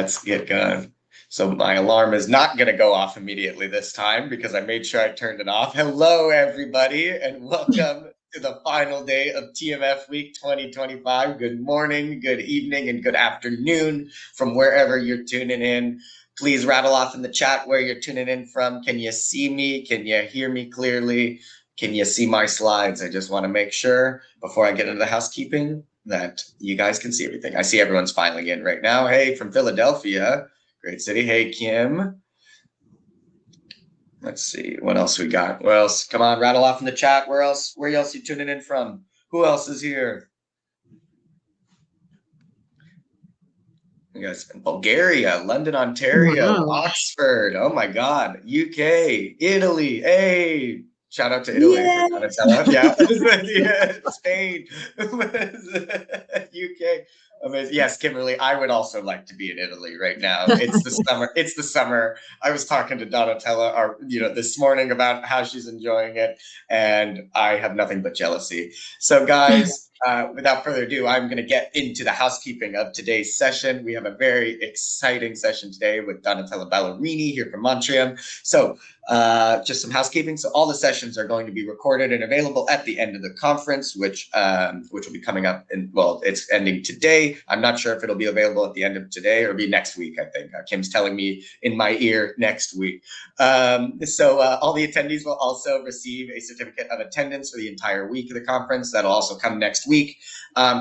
let's get going. So my alarm is not going to go off immediately this time because I made sure I turned it off. Hello, everybody, and welcome to the final day of TMF Week 2025. Good morning, good evening, and good afternoon from wherever you're tuning in. Please rattle off in the chat where you're tuning in from. Can you see me? Can you hear me clearly? Can you see my slides? I just want to make sure before I get into the housekeeping that you guys can see everything. I see everyone's filing in right now. Hey, from Philadelphia, great city. Hey, Kim. Let's see what else we got. What else? Come on, rattle off in the chat. Where else you tuning in from? Who else is here? You guys, Bulgaria, London, Ontario, Wow. Oxford. Oh my God, UK, Italy. Hey, shout out to Italy for Donatella. Yeah, Spain, UK. Amazing. Yes, Kimberly, I would also like to be in Italy right now. It's the summer. It's the summer. I was talking to Donatella, this morning about how she's enjoying it, and I have nothing but jealousy. So, guys. Without further ado, I'm going to get into the housekeeping of today's session. We have a very exciting session today with Donatella Ballerini here from Montreal. So just some housekeeping. So all the sessions are going to be recorded and available at the end of the conference, which will be coming up it's ending today. I'm not sure if it'll be available at the end of today or be next week, I think. Kim's telling me in my ear next week. So all the attendees will also receive a certificate of attendance for the entire week of the conference. That'll also come next week.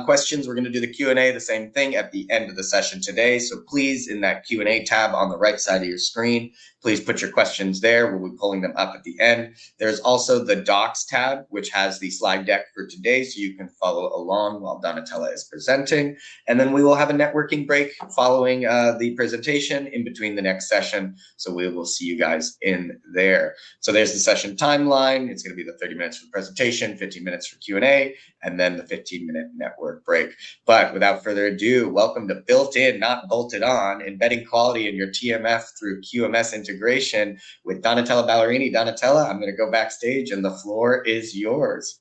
Questions, we're going to do the Q&A, the same thing at the end of the session today. So please, in that Q&A tab on the right side of your screen, please put your questions there. We'll be pulling them up at the end. There's also the Docs tab, which has the slide deck for today, so you can follow along while Donatella is presenting. And then we will have a networking break following the presentation in between the next session. So we will see you guys in there. So there's the session timeline. It's going to be the 30 minutes for the presentation, 15 minutes for Q&A, and then the 15-minute network break. But without further ado, welcome to Built-In, Not Bolted On, embedding quality in your TMF through QMS integration with Donatella Ballerini. Donatella, I'm going to go backstage and the floor is yours.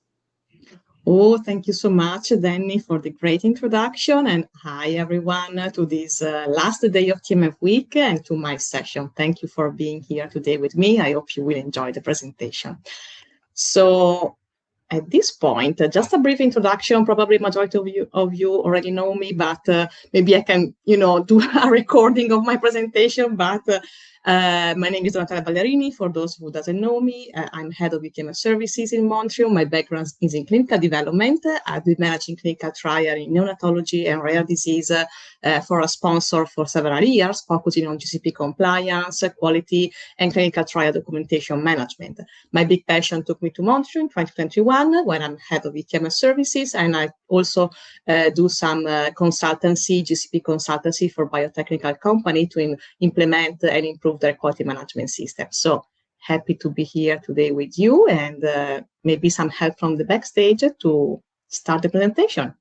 Oh, thank you so much, Danny, for the great introduction. And hi, everyone, to this last day of TMF Week and to my session. Thank you for being here today with me. I hope you will enjoy the presentation. So at this point, just a brief introduction. Probably majority of you already know me, but maybe I can, do a recording of my presentation. But my name is Donatella Ballerini. For those who doesn't know me, I'm head of eTMF services in Montreal. My background is in clinical development. I've been managing clinical trial in neonatology and rare disease for a sponsor for several years, focusing on GCP compliance, quality, and clinical trial documentation management. My big passion took me to Montreal in 2021, when I'm head of eTMF services, and I also do some consultancy, GCP consultancy for biotechnical company to implement and improve their quality management system. So happy to be here today with you, and maybe some help from the backstage to start the presentation.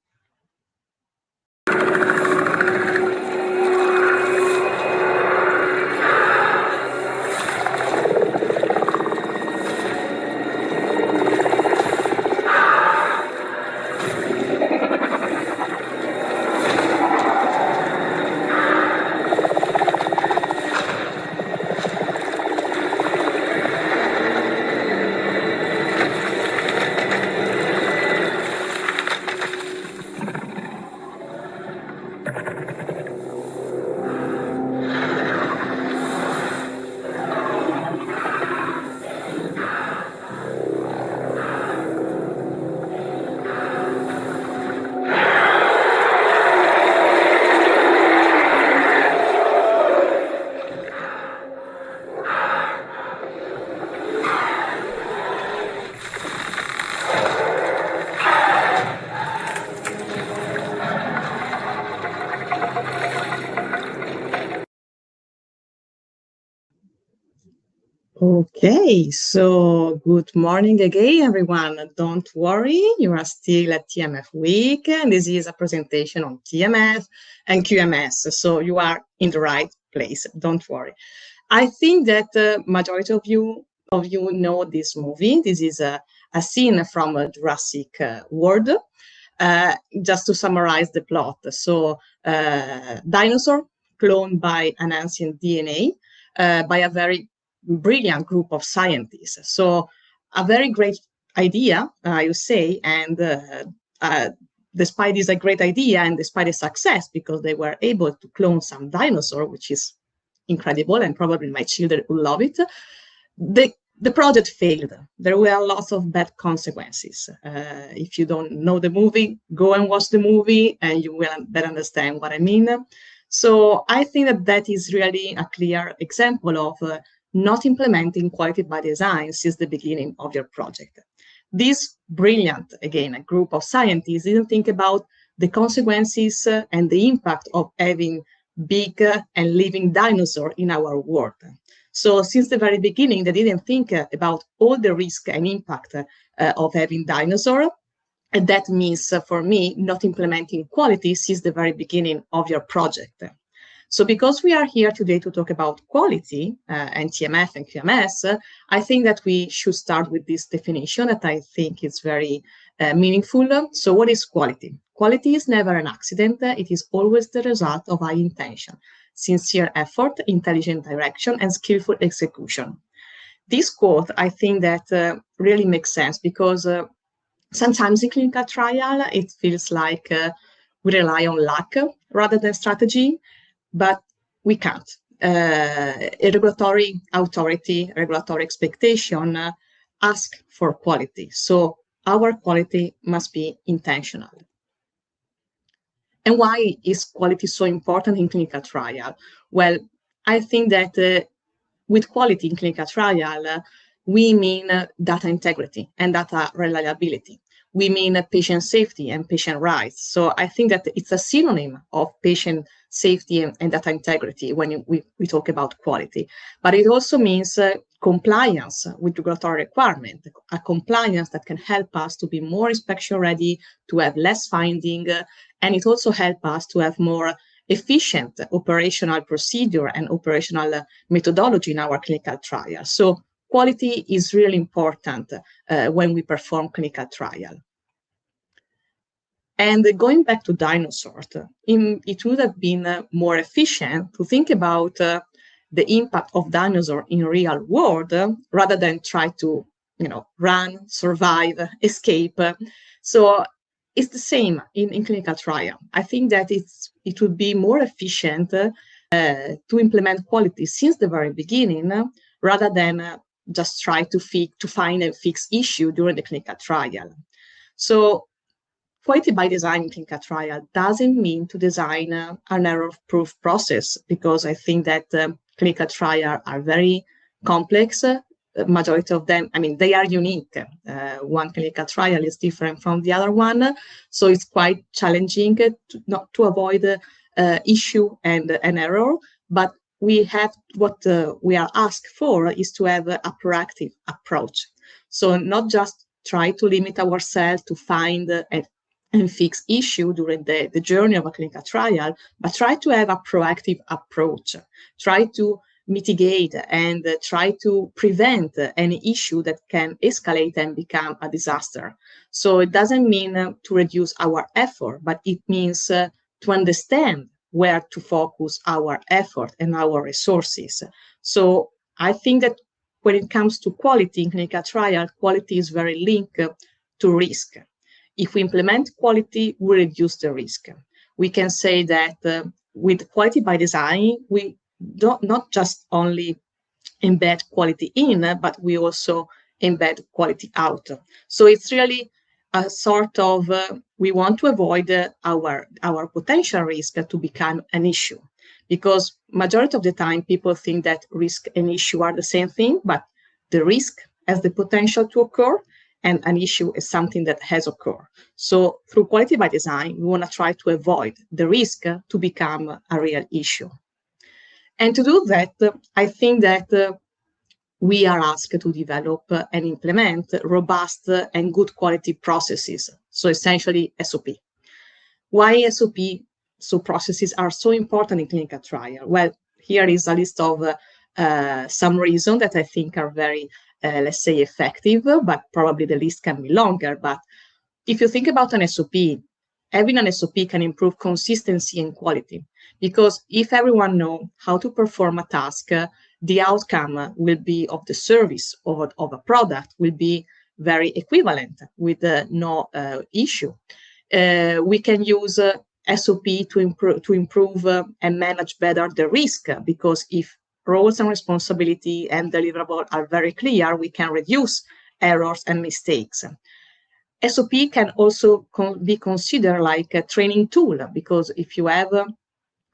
Okay, so good morning again, everyone. Don't worry, you are still at TMF Week, and this is a presentation on TMF and QMS, so you are in the right place. Don't worry. I think that the majority of you know this movie. This is a scene from Jurassic World. Just to summarize the plot, so Dinosaur cloned by an ancient DNA by a very brilliant group of scientists. So a very great idea, I would say, and despite this a great idea and despite the success, because they were able to clone some dinosaur, which is incredible, and probably my children will love it, the project failed. There were lots of bad consequences. If you don't know the movie, go and watch the movie and you will better understand what I mean. So I think that that is really a clear example of not implementing quality by design since the beginning of your project. This brilliant, again, a group of scientists didn't think about the consequences and the impact of having big and living dinosaurs in our world. So since the very beginning, they didn't think about all the risk and impact of having dinosaurs. And that means, for me, not implementing quality since the very beginning of your project. So because we are here today to talk about quality and TMF and QMS, I think that we should start with this definition that I think is very meaningful. So what is quality? Quality is never an accident. It is always the result of high intention, sincere effort, intelligent direction, and skillful execution. This quote, I think that really makes sense because sometimes in clinical trial, it feels like we rely on luck rather than strategy, but we can't. A regulatory authority, regulatory expectation ask for quality. So our quality must be intentional. And why is quality so important in clinical trial? Well, I think that with quality in clinical trial, we mean data integrity and data reliability. We mean patient safety and patient rights. So I think that it's a synonym of patient safety and data integrity when we talk about quality. But it also means compliance with regulatory requirement, a compliance that can help us to be more inspection ready, to have less finding, and it also helps us to have more efficient operational procedure and operational methodology in our clinical trial. So quality is really important when we perform clinical trial. And going back to dinosaurs, it would have been more efficient to think about the impact of dinosaurs in real world rather than try to, run, survive, escape. So it's the same in clinical trial. I think that it would be more efficient to implement quality since the very beginning rather than just try to find and fix issue during the clinical trial. So quality by design in clinical trial doesn't mean to design an error-proof process, because I think that clinical trials are very complex. Majority of them, they are unique. One clinical trial is different from the other one, so it's quite challenging not to avoid issue and an error. But we have what we are asked for is to have a proactive approach. So not just try to limit ourselves to find and fix issue during the journey of a clinical trial, but try to have a proactive approach. Try to mitigate and try to prevent any issue that can escalate and become a disaster. So it doesn't mean to reduce our effort, but it means to understand where to focus our effort and our resources. So I think that when it comes to quality in clinical trial, quality is very linked to risk. If we implement quality, we reduce the risk. We can say that with quality by design, we don't not just only embed quality in, but we also embed quality out. So it's really a sort of, we want to avoid our potential risk to become an issue. Because majority of the time, people think that risk and issue are the same thing, but the risk has the potential to occur, and an issue is something that has occurred. So through quality by design, we want to try to avoid the risk to become a real issue. And to do that, I think that we are asked to develop and implement robust and good quality processes. So essentially SOP. Why SOP, so processes are so important in clinical trial? Well, here is a list of some reasons that I think are very let's say effective, but probably the list can be longer. But if you think about an SOP, having an SOP can improve consistency and quality, because if everyone knows how to perform a task, the outcome will be of the service of a product will be very equivalent with no issue. We can use SOP to improve and manage better the risk, because if roles and responsibility and deliverable are very clear, we can reduce errors and mistakes. SOP can also be considered like a training tool, because if you have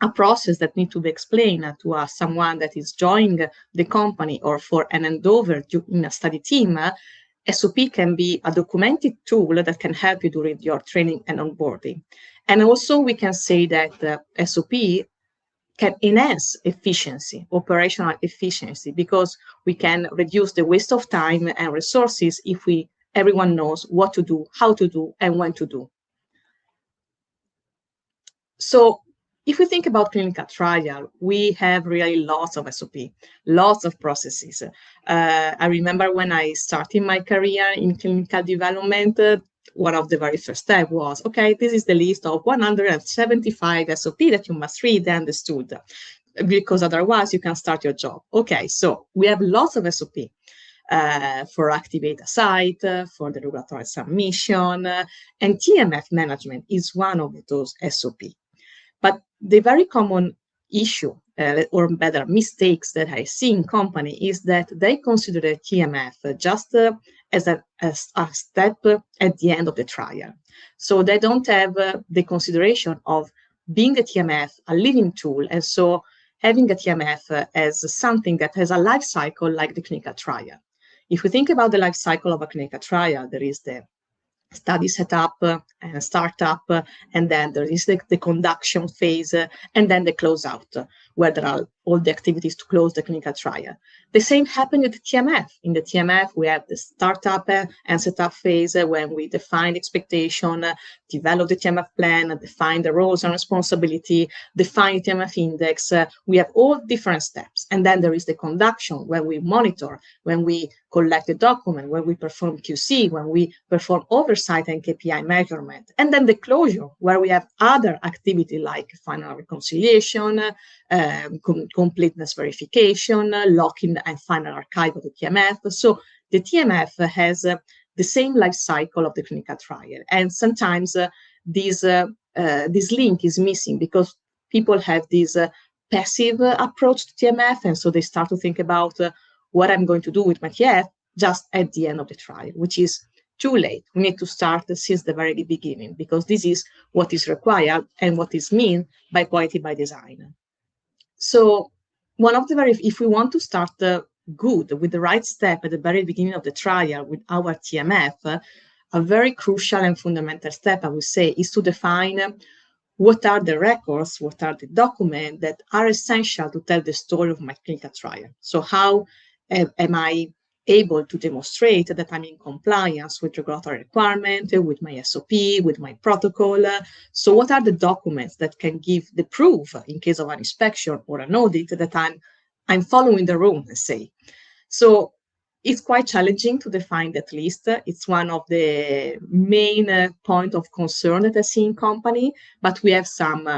a process that needs to be explained to someone that is joining the company or for an handover in a study team, SOP can be a documented tool that can help you during your training and onboarding. And also we can say that SOP can enhance efficiency, operational efficiency, because we can reduce the waste of time and resources if everyone knows what to do, how to do, and when to do. So if we think about clinical trial, we have really lots of SOP, lots of processes. I remember when I started my career in clinical development, one of the very first steps was, okay, this is the list of 175 SOP that you must read and understood, because otherwise you can start your job. Okay, so we have lots of SOP. For activate a site, for the regulatory submission, and TMF management is one of those SOP. But the very common issue, or better, mistakes that I see in company is that they consider the TMF just as a step at the end of the trial. So they don't have the consideration of being a TMF, a living tool, and so having a TMF as something that has a life cycle like the clinical trial. If we think about the life cycle of a clinical trial, there is the study setup and startup, and then there is the conduction phase, and then the closeout, where there are all the activities to close the clinical trial. The same happened with the TMF. In the TMF, we have the startup and setup phase when we define expectation, develop the TMF plan, define the roles and responsibility, define TMF index. We have all different steps. And then there is the conduction, where we monitor, when we collect the document, when we perform QC, when we perform oversight and KPI measurement. And then the closure, where we have other activity like final reconciliation, completeness verification, locking and final archive of the TMF. So the TMF has the same life cycle of the clinical trial. And sometimes this link is missing, because people have this passive approach to TMF. And so they start to think about what I'm going to do with my TMF just at the end of the trial, which is too late. We need to start since the very beginning, because this is what is required and what is meant by quality by design. So if we want to start good with the right step at the very beginning of the trial with our TMF, a very crucial and fundamental step, I would say, is to define what are the records, what are the documents that are essential to tell the story of my clinical trial. So how am I able to demonstrate that I'm in compliance with regulatory requirement, with my SOP, with my protocol? So what are the documents that can give the proof in case of an inspection or an audit that I'm following the rule, let's say? So it's quite challenging to define that list. It's one of the main point of concern that I see in company, but we have some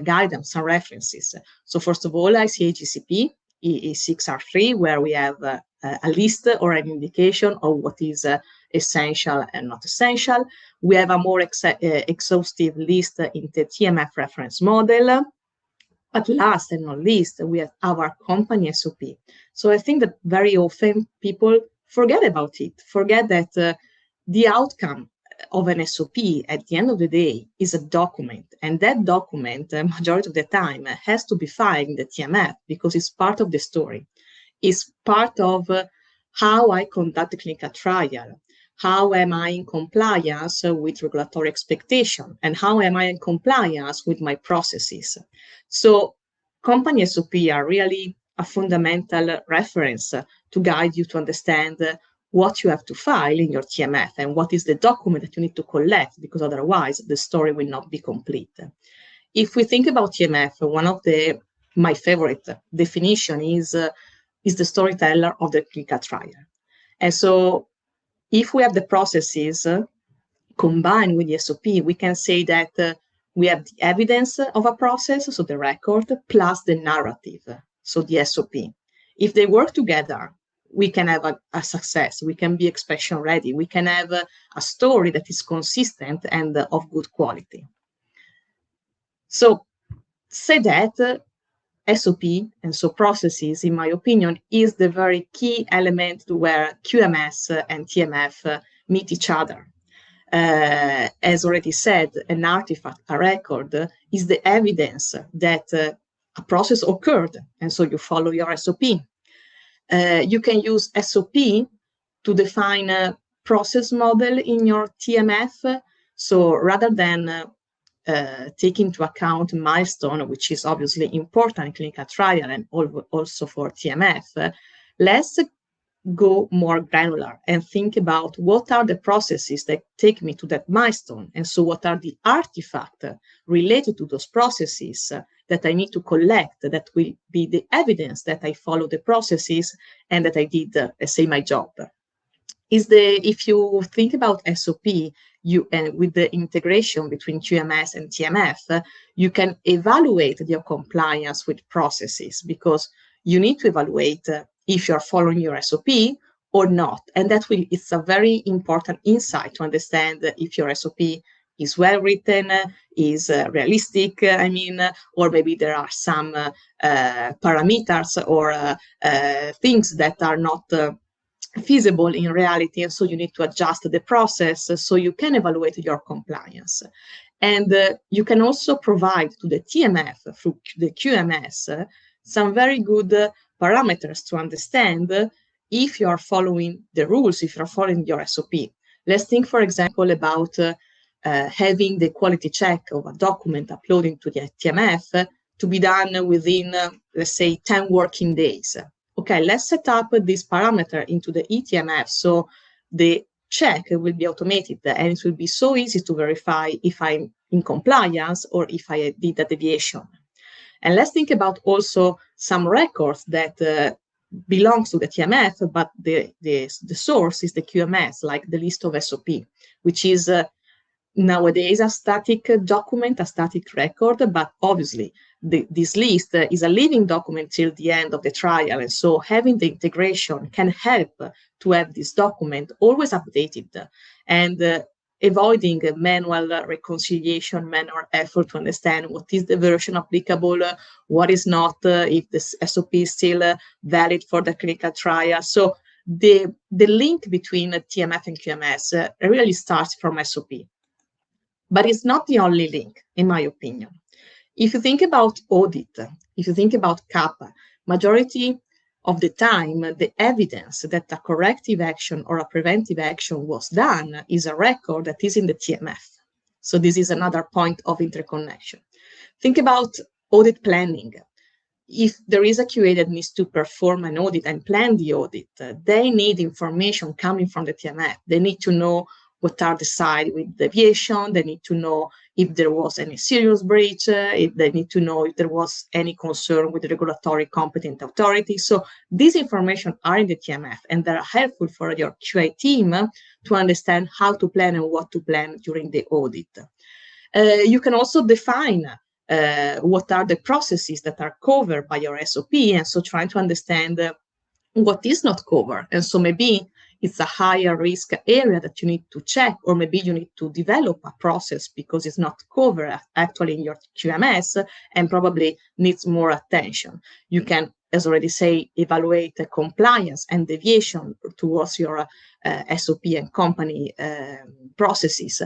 guidance, some references. So first of all, ICA GCP, E6R3, where we have a list or an indication of what is essential and not essential. We have a more exhaustive list in the TMF reference model. But last and not least, we have our company SOP. So I think that very often people forget about it, forget that the outcome of an SOP at the end of the day is a document. And that document, majority of the time, has to be filed in the TMF because it's part of the story. It's part of how I conduct the clinical trial. How am I in compliance with regulatory expectation? And how am I in compliance with my processes? So company SOP are really a fundamental reference to guide you to understand what you have to file in your TMF and what is the document that you need to collect, because otherwise the story will not be complete. If we think about TMF, one of my favorite definition is the storyteller of the clinical trial. And so if we have the processes combined with the SOP, we can say that we have the evidence of a process, so the record, plus the narrative, so the SOP. If they work together, we can have a success, we can be expression ready, we can have a story that is consistent and of good quality. So say that SOP, and so processes, in my opinion, is the very key element where QMS and TMF meet each other. As already said, an artifact, a record, is the evidence that a process occurred, and so you follow your SOP. You can use SOP to define a process model in your TMF. So rather than take into account milestone, which is obviously important in clinical trial and also for TMF, let's go more granular and think about what are the processes that take me to that milestone. And so what are the artifacts related to those processes that I need to collect, that will be the evidence that I follow the processes and that I did, say, my job. If you think about SOP, and with the integration between QMS and TMF, you can evaluate your compliance with processes, because you need to evaluate if you're following your SOP or not. And it's a very important insight to understand if your SOP is well written, is realistic, or maybe there are some parameters or things that are not feasible in reality, and so you need to adjust the process so you can evaluate your compliance. And you can also provide to the TMF through the QMS some very good parameters to understand if you are following the rules, if you're following your SOP. Let's think, for example, about having the quality check of a document uploading to the TMF to be done within, let's say, 10 working days. Okay, let's set up this parameter into the eTMF so the check will be automated and it will be so easy to verify if I'm in compliance or if I did a deviation. And let's think about also some records that belongs to the TMF, but the source is the QMS, like the list of SOP, which is nowadays a static document, a static record, but obviously this list is a living document till the end of the trial. And so having the integration can help to have this document always updated and avoiding manual reconciliation, manual effort to understand what is the version applicable, what is not, if the SOP is still valid for the clinical trial. So the link between TMF and QMS really starts from SOP. But it's not the only link, in my opinion. If you think about audit, if you think about CAPA, majority of the time, the evidence that a corrective action or a preventive action was done is a record that is in the TMF. So this is another point of interconnection. Think about audit planning. If there is a QA that needs to perform an audit and plan the audit, they need information coming from the TMF. They need to know what are the sides with deviation, they need to know if there was any serious breach, if they need to know if there was any concern with the regulatory competent authority. So these information are in the TMF and they're helpful for your QA team to understand how to plan and what to plan during the audit. You can also define what are the processes that are covered by your SOP, and so trying to understand what is not covered. And so maybe it's a higher risk area that you need to check, or maybe you need to develop a process because it's not covered actually in your QMS and probably needs more attention. You can, as already say, evaluate the compliance and deviation towards your SOP and company processes.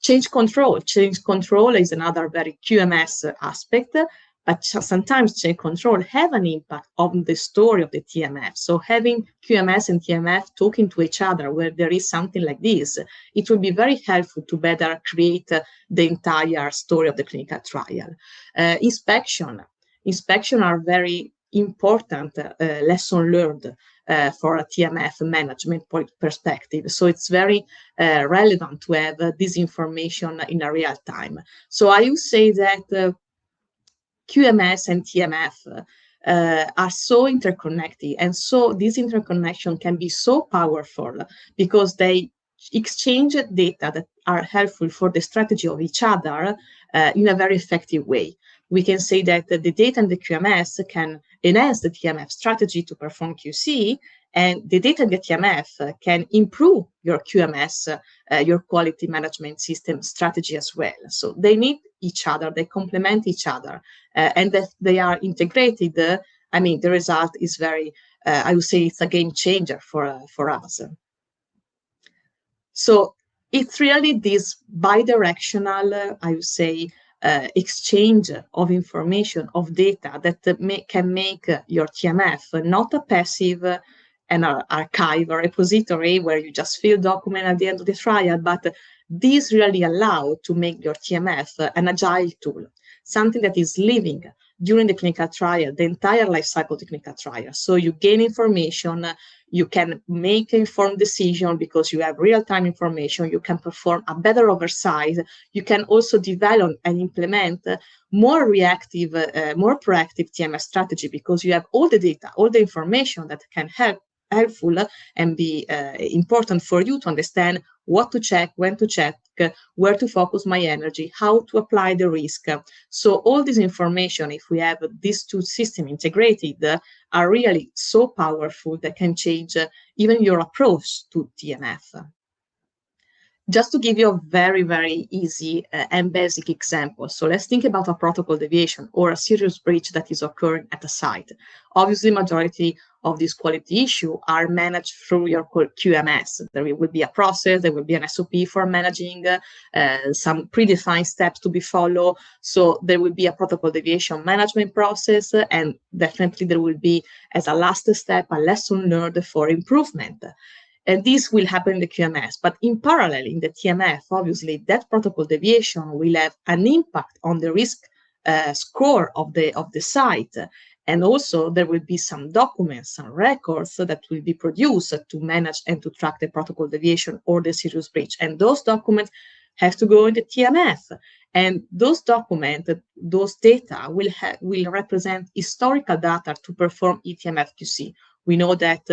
Change control is another very QMS aspect, but sometimes change control have an impact on the story of the TMF. So having QMS and TMF talking to each other where there is something like this, it will be very helpful to better create the entire story of the clinical trial. Inspection are very important lesson learned for a TMF management perspective. So it's very relevant to have this information in a real time. So I would say that QMS and TMF are so interconnected, and so this interconnection can be so powerful because they exchange data that are helpful for the strategy of each other in a very effective way. We can say that the data and the QMS can enhance the TMF strategy to perform QC, and the data and the TMF can improve your QMS, your quality management system strategy as well. So they need each other, they complement each other, and that they are integrated. I mean, the result is very, I would say it's a game changer for us. So it's really this bidirectional, I would say, exchange of information, of data that can make your TMF not a passive an archive or repository where you just fill document at the end of the trial, but these really allow to make your TMF an agile tool, something that is living during the clinical trial, the entire life cycle of the clinical trial. So you gain information, you can make informed decision because you have real-time information, you can perform a better oversight, you can also develop and implement more reactive, more proactive TMS strategy because you have all the data, all the information that can helpful and be important for you to understand what to check, when to check, where to focus my energy, how to apply the risk. So all this information, if we have these two systems integrated, are really so powerful that can change even your approach to TMF. Just to give you a very, very easy and basic example. So let's think about a protocol deviation or a serious breach that is occurring at a site. Obviously, majority of these quality issues are managed through your QMS. There will be a process, there will be an SOP for managing some predefined steps to be followed. So there will be a protocol deviation management process, and definitely there will be, as a last step, a lesson learned for improvement. And this will happen in the QMS, but in parallel in the TMF, obviously that protocol deviation will have an impact on the risk score of the site. And also there will be some documents, some records that will be produced to manage and to track the protocol deviation or the serious breach. And those documents have to go in the TMF. And those documents, those data will represent historical data to perform eTMF QC. We know that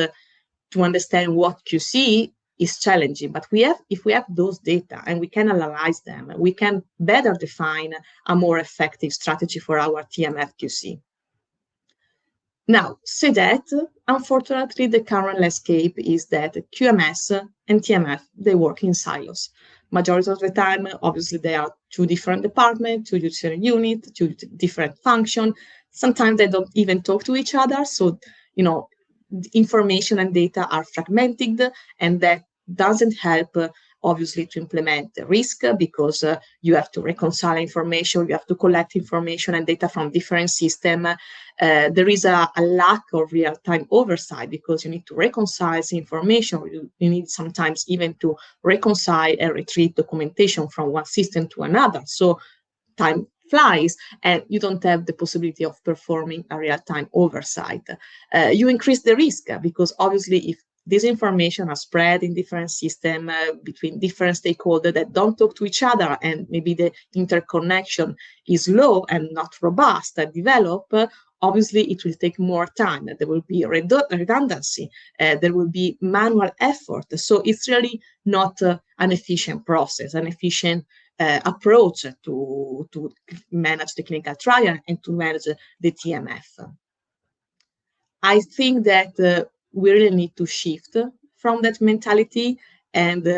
to understand what QC is challenging, but if we have those data and we can analyze them, we can better define a more effective strategy for our TMF QC. Now, say that, unfortunately, the current landscape is that QMS and TMF, they work in silos. Majority of the time, obviously, they are two different departments, two different units, two different functions. Sometimes they don't even talk to each other. So, information and data are fragmented, and that doesn't help obviously to implement the risk because you have to reconcile information, you have to collect information and data from different systems. There is a lack of real-time oversight because you need to reconcile information. You need sometimes even to reconcile and retrieve documentation from one system to another. So time flies and you don't have the possibility of performing a real-time oversight. You increase the risk because obviously if this information are spread in different systems between different stakeholders that don't talk to each other and maybe the interconnection is low and not robust and develop, obviously it will take more time. There will be redundancy. There will be manual effort. So it's really not an efficient process, an efficient approach to manage the clinical trial and to manage the TMF. I think that we really need to shift from that mentality and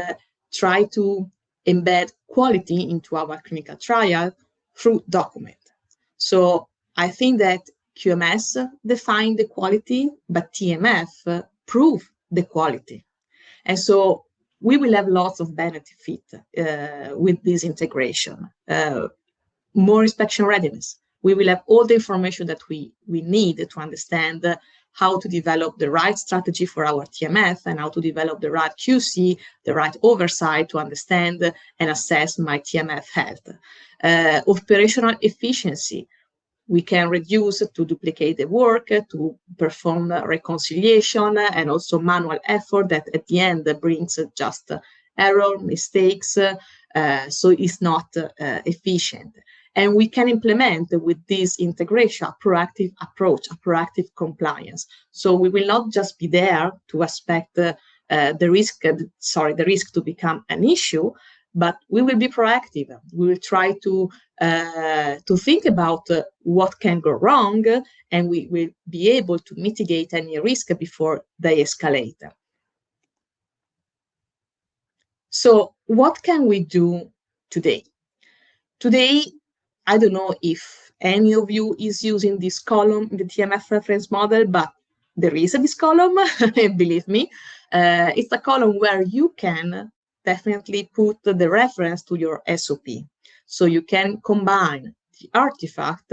try to embed quality into our clinical trial through document. So I think that QMS define the quality, but TMF prove the quality. And so we will have lots of benefit with this integration. More inspection readiness. We will have all the information that we need to understand how to develop the right strategy for our TMF and how to develop the right QC, the right oversight to understand and assess my TMF health. Operational efficiency. We can reduce to duplicate the work, to perform reconciliation and also manual effort that at the end brings just error, mistakes, so it's not efficient. And we can implement with this integration a proactive approach, a proactive compliance. So we will not just be there to expect the risk to become an issue, but we will be proactive. We will try to think about what can go wrong, and we will be able to mitigate any risk before they escalate. So what can we do today? Today, I don't know if any of you is using this column in the TMF reference model, but there is this column, believe me. It's a column where you can definitely put the reference to your SOP. So you can combine the artifact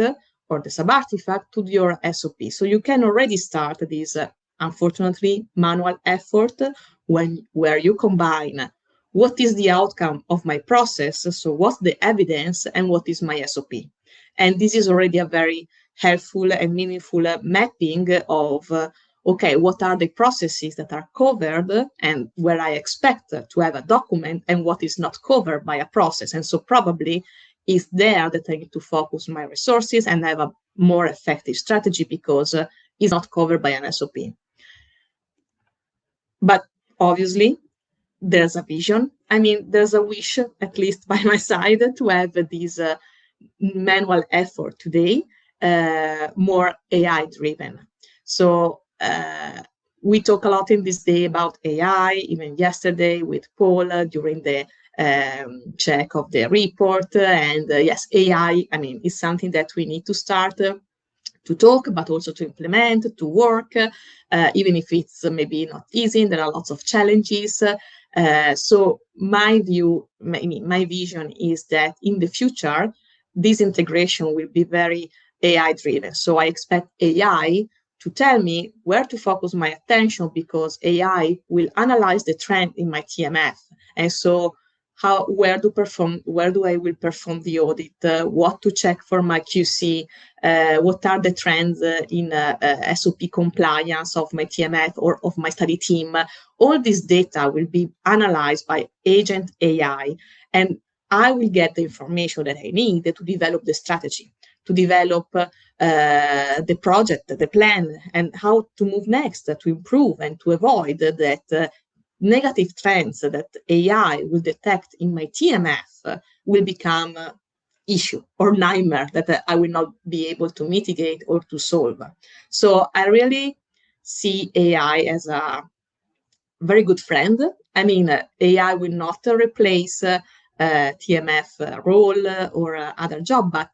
or the sub-artifact to your SOP. So you can already start this, unfortunately, manual effort where you combine what is the outcome of my process, so what's the evidence, and what is my SOP. And this is already a very helpful and meaningful mapping of, okay, what are the processes that are covered and where I expect to have a document, and what is not covered by a process. And so probably it's there that I need to focus my resources and have a more effective strategy because it's not covered by an SOP. But obviously, there's a vision. I mean, there's a wish, at least by my side, to have this manual effort today, more AI-driven. So we talk a lot in this day about AI, even yesterday with Paul during the check of the report. And yes, AI, I mean, is something that we need to start to talk, but also to implement, to work, even if it's maybe not easy, there are lots of challenges. So my view, my vision is that in the future, this integration will be very AI-driven. So I expect AI to tell me where to focus my attention, because AI will analyze the trend in my TMF. And so where do I will perform the audit, what to check for my QC, what are the trends in SOP compliance of my TMF or of my study team. All this data will be analyzed by agent AI, and I will get the information that I need to develop the strategy, to develop the project, the plan, and how to move next to improve and to avoid that negative trends that AI will detect in my TMF will become issue or nightmare that I will not be able to mitigate or to solve. So I really see AI as a very good friend. I mean, AI will not replace TMF role or other job, but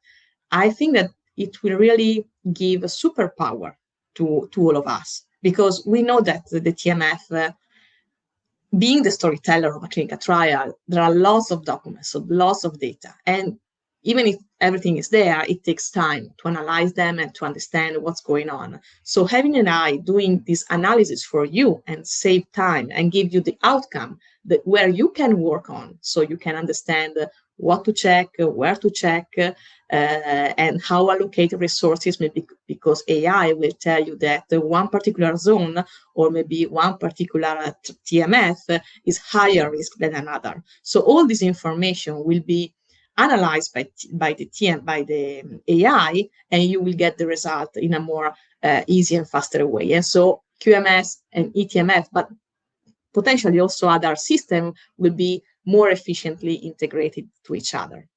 I think that it will really give a superpower to all of us, because we know that the TMF, being the storyteller of a clinical trial, there are lots of documents, so lots of data. And even if everything is there, it takes time to analyze them and to understand what's going on. So having an eye doing this analysis for you and save time and give you the outcome that where you can work on, so you can understand what to check, where to check, and how allocate resources, maybe because AI will tell you that one particular zone or maybe one particular TMF is higher risk than another. So all this information will be analyzed by the AI, and you will get the result in a more easy and faster way. And so QMS and eTMF, but potentially also other systems, will be more efficiently integrated to each other.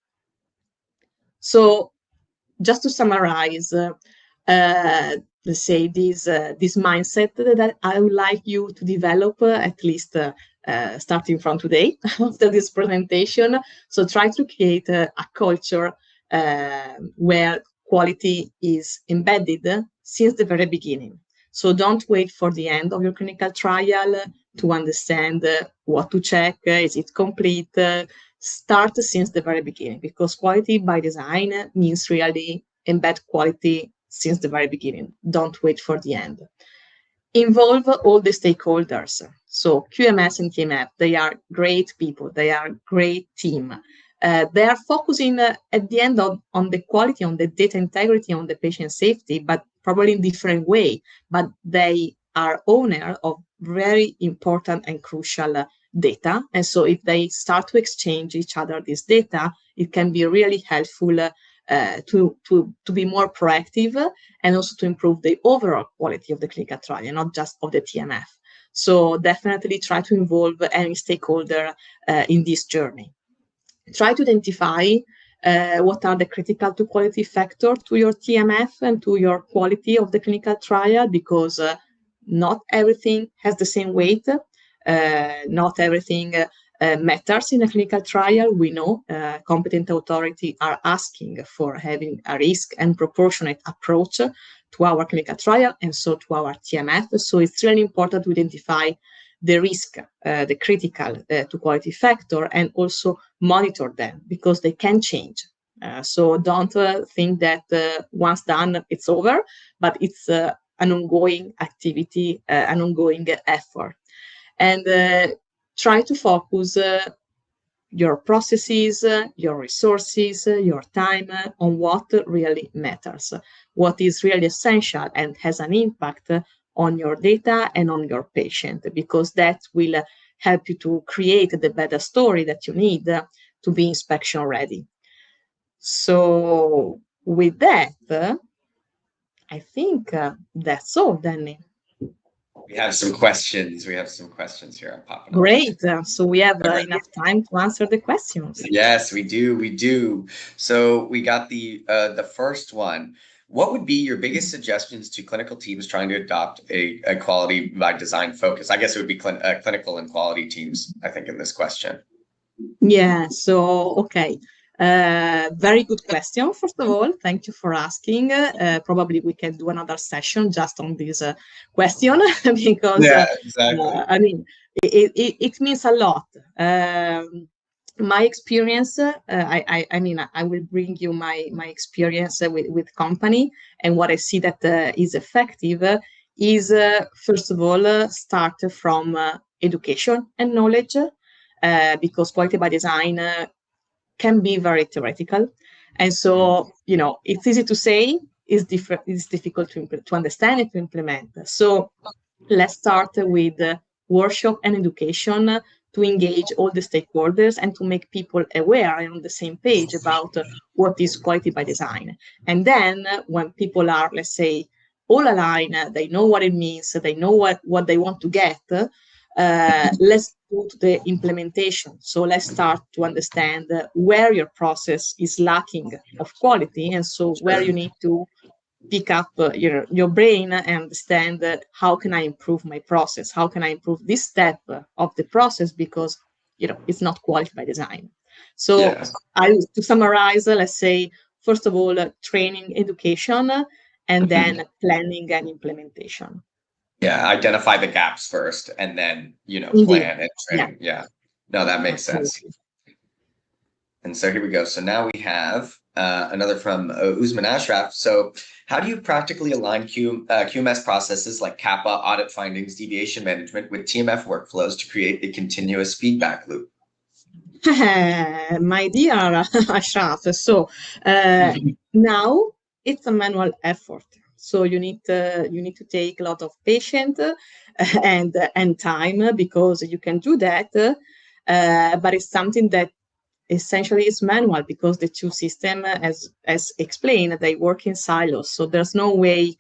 So just to summarize, let's say this mindset that I would like you to develop, at least starting from today after this presentation. So try to create a culture where quality is embedded since the very beginning. So don't wait for the end of your clinical trial to understand what to check, is it complete. Start since the very beginning, because quality by design means really embed quality since the very beginning. Don't wait for the end. Involve all the stakeholders. So QMS and TMF, they are great people. They are a great team. They are focusing at the end on the quality, on the data integrity, on the patient safety, but probably in different way. But they are owner of very important and crucial data. And so if they start to exchange each other this data, it can be really helpful to be more proactive and also to improve the overall quality of the clinical trial, not just of the TMF. So definitely try to involve any stakeholder in this journey. try to identify what are the critical to quality factor to your TMF and to your quality of the clinical trial, because not everything has the same weight. Not everything matters in a clinical trial. We know competent authority are asking for having a risk and proportionate approach to our clinical trial and so to our TMF. So it's really important to identify the risk, the critical to quality factor, and also monitor them because they can change. So don't think that once done, it's over, but it's an ongoing activity, an ongoing effort. And try to focus your processes, your resources, your time on what really matters, what is really essential and has an impact on your data and on your patient, because that will help you to create the better story that you need to be inspection ready. So with that, I think that's all, Danny. We have some questions. We have some questions here. I'm popping. Great. So we have enough time to answer the questions. Yes, we do. We do. So we got the first one. What would be your biggest suggestions to clinical teams trying to adopt a quality by design focus? I guess it would be clinical and quality teams, I think, in this question. Yeah. So, okay. Very good question. First of all, thank you for asking. Probably we can do another session just on this question because exactly. I mean, it means a lot. My experience, I mean, I will bring you my experience with company, and what I see that is effective is first of all start from education and knowledge, because quality by design can be very theoretical, and so it's easy to say, it's difficult to understand and to implement. So let's start with workshop and education to engage all the stakeholders and to make people aware and on the same page about what is quality by design. And then when people are, let's say, all aligned, they know what it means, they know what they want to get, let's go to the implementation. So let's start to understand where your process is lacking of quality, and so where you need to pick up your brain and understand how can I improve my process? How can I improve this step of the process? Because it's not quality by design. So to summarize, let's say, first of all, training, education, and then planning and implementation. Yeah, identify the gaps first, and then plan and train. Yeah. No, that makes sense. And so here we go. So now we have another from Usman Ashraf. So how do you practically align QMS processes like CAPA, audit findings, deviation management with TMF workflows to create a continuous feedback loop? My dear Ashraf, so now it's a manual effort. So you need to take a lot of patience and time, because you can do that, but it's something that essentially is manual, because the two systems, as explained, they work in silos. So there's no way,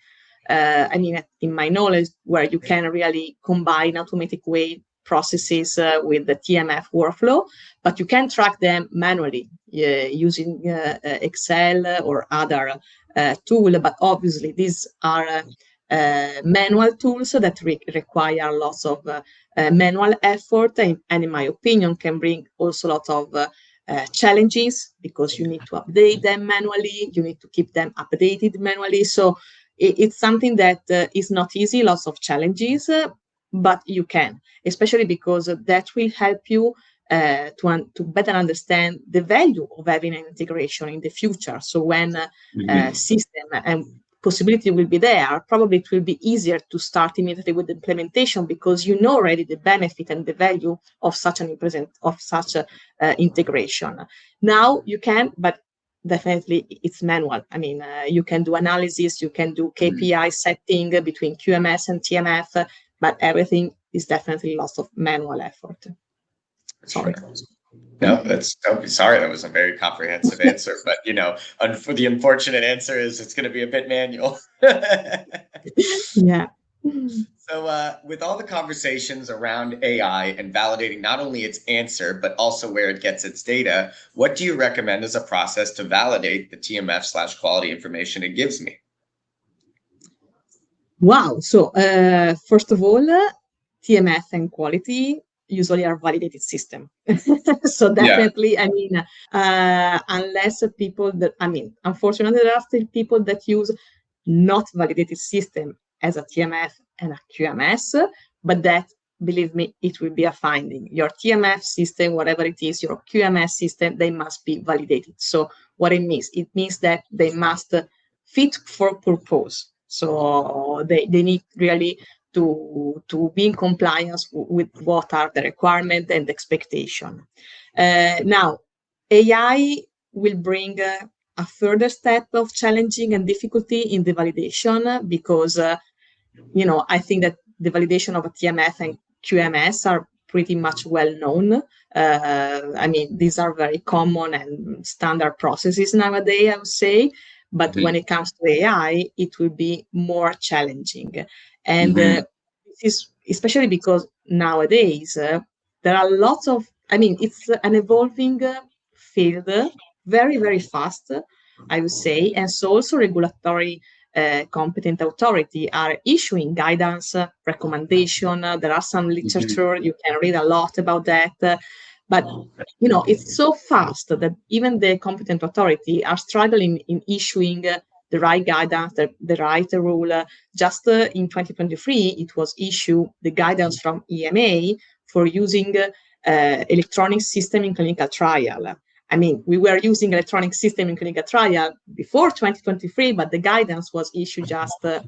I mean, in my knowledge, where you can really combine automatic way processes with the TMF workflow, but you can track them manually using Excel or other tool. But obviously, these are manual tools that require lots of manual effort, and in my opinion, can bring also a lot of challenges, because you need to update them manually, you need to keep them updated manually. So it's something that is not easy, lots of challenges, but you can, especially because that will help you to better understand the value of having an integration in the future. So when system and possibility will be there, probably it will be easier to start immediately with the implementation, because you know already the benefit and the value of such an integration. Now you can, but definitely it's manual. I mean, you can do analysis, you can do KPI setting between QMS and TMF, but everything is definitely lots of manual effort. Sorry. No, don't be sorry. That was a very comprehensive answer, but for the unfortunate answer is it's going to be a bit manual. Yeah. So with all the conversations around AI and validating not only its answer, but also where it gets its data, what do you recommend as a process to validate the TMF/quality information it gives me? Wow. So first of all, TMF and quality usually are validated system. So definitely, I mean, unless people that, I mean, unfortunately, there are still people that use not validated system as a TMF and a QMS, but that, believe me, it will be a finding. Your TMF system, whatever it is, your QMS system, they must be validated. So what it means that they must fit for purpose. So they need really to be in compliance with what are the requirements and expectation. Now, AI will bring a further step of challenging and difficulty in the validation because, I think that the validation of a TMF and QMS are pretty much well known. I mean, these are very common and standard processes nowadays, I would say. But when it comes to AI, it will be more challenging. And this is especially because nowadays there are lots of, I mean, it's an evolving field, very, very fast, I would say. And so also regulatory competent authority are issuing guidance, recommendation. There are some literature, you can read a lot about that. But it's so fast that even the competent authority are struggling in issuing the right guidance, the right rule. Just in 2023, it was issued the guidance from EMA for using electronic system in clinical trial. I mean, we were using electronic system in clinical trial before 2023, but the guidance was issued just a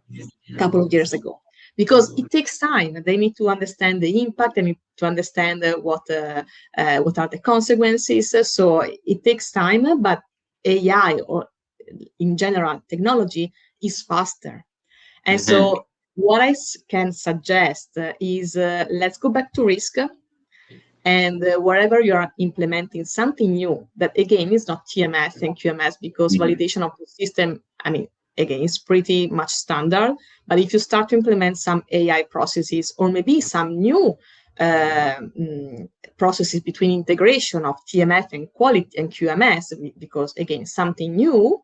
couple of years ago. Because it takes time. They need to understand the impact. They need to understand what are the consequences. So it takes time, but AI or in general technology is faster. And so what I can suggest is let's go back to risk. And wherever you are implementing something new, that again is not TMF and QMS, because validation of the system, I mean, again, it's pretty much standard. But if you start to implement some AI processes or maybe some new processes between integration of TMF and quality and QMS, because again, something new,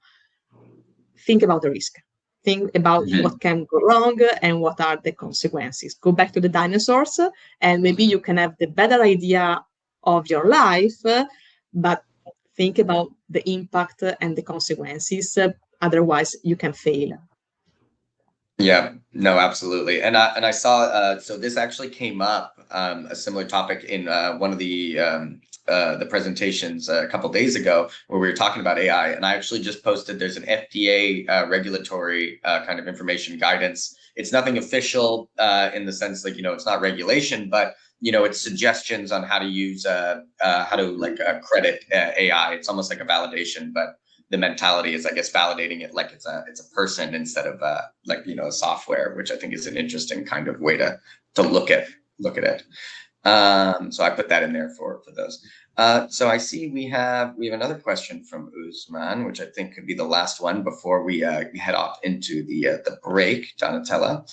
think about the risk. Think about what can go wrong and what are the consequences. Go back to the dinosaurs, and maybe you can have the better idea of your life, but think about the impact and the consequences. Otherwise, you can fail. Yeah, no, absolutely. And I saw, so this actually came up, a similar topic in one of the presentations a couple of days ago where we were talking about AI. And I actually just posted, there's an FDA regulatory kind of information guidance. It's nothing official in the sense like, it's not regulation, but it's suggestions on how to use, how to credit AI. It's almost like a validation, but the mentality is, I guess, validating it like it's a person instead of a software, which I think is an interesting kind of way to look at it. So I put that in there for those. So I see we have another question from Usman, which I think could be the last one before we head off into the break, Donatella.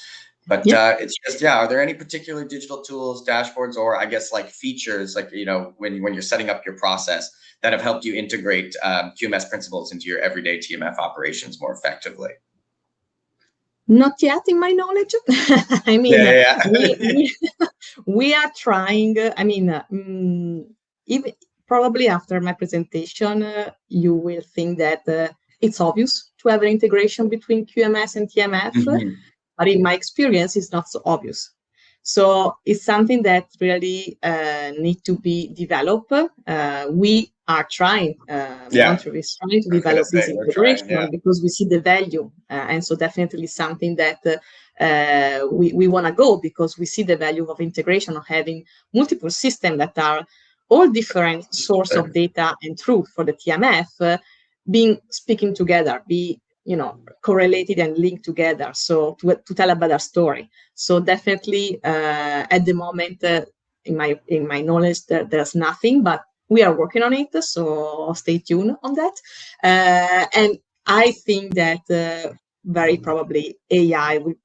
But it's just, are there any particular digital tools, dashboards, or I guess like features, like, when you're setting up your process that have helped you integrate QMS principles into your everyday TMF operations more effectively? Not yet, in my knowledge. I mean, we are trying. I mean, even probably after my presentation, you will think that it's obvious to have an integration between QMS and TMF. But in my experience, it's not so obvious. So it's something that really needs to be developed. We are trying, Montreal is trying to develop this integration because we see the value. And so definitely something that we want to go, because we see the value of integration, of having multiple systems that are all different source of data and truth for the TMF, speaking together, correlated and linked together, so to tell a better story. So definitely at the moment, in my knowledge, there's nothing, but we are working on it, so stay tuned on that. And I think that very probably AI will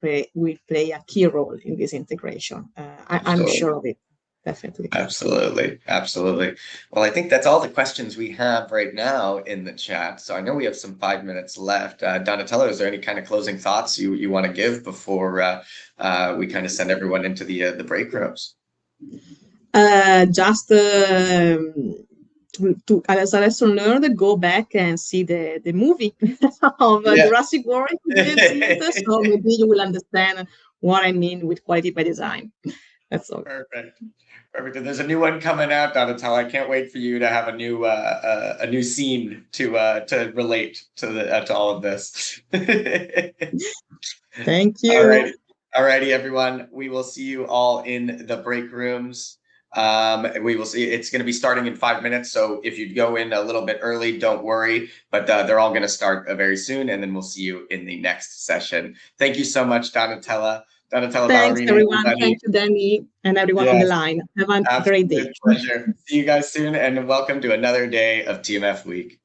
play a key role in this integration. I'm sure of it, definitely. Absolutely. Well, I think that's all the questions we have right now in the chat. So I know we have some 5 minutes left. Donatello, is there any kind of closing thoughts you want to give before we kind of send everyone into the break rooms? Just to as a lesson learned, go back and see the movie of Jurassic World. So maybe you will understand what I mean with quality by design. That's all. Perfect. There's a new one coming out, Donatello. I can't wait for you to have a new scene to relate to all of this. Thank you. All righty, everyone. We will see you all in the break rooms. We will see. It's going to be starting in 5 minutes. So if you go in a little bit early, don't worry. But they're all going to start very soon, and then we'll see you in the next session. Thank you so much, Donatella. Thanks, everyone. Everybody. Thank you, Danny, and everyone on the line. Have a great day. Pleasure. See you guys soon, and welcome to another day of TMF Week.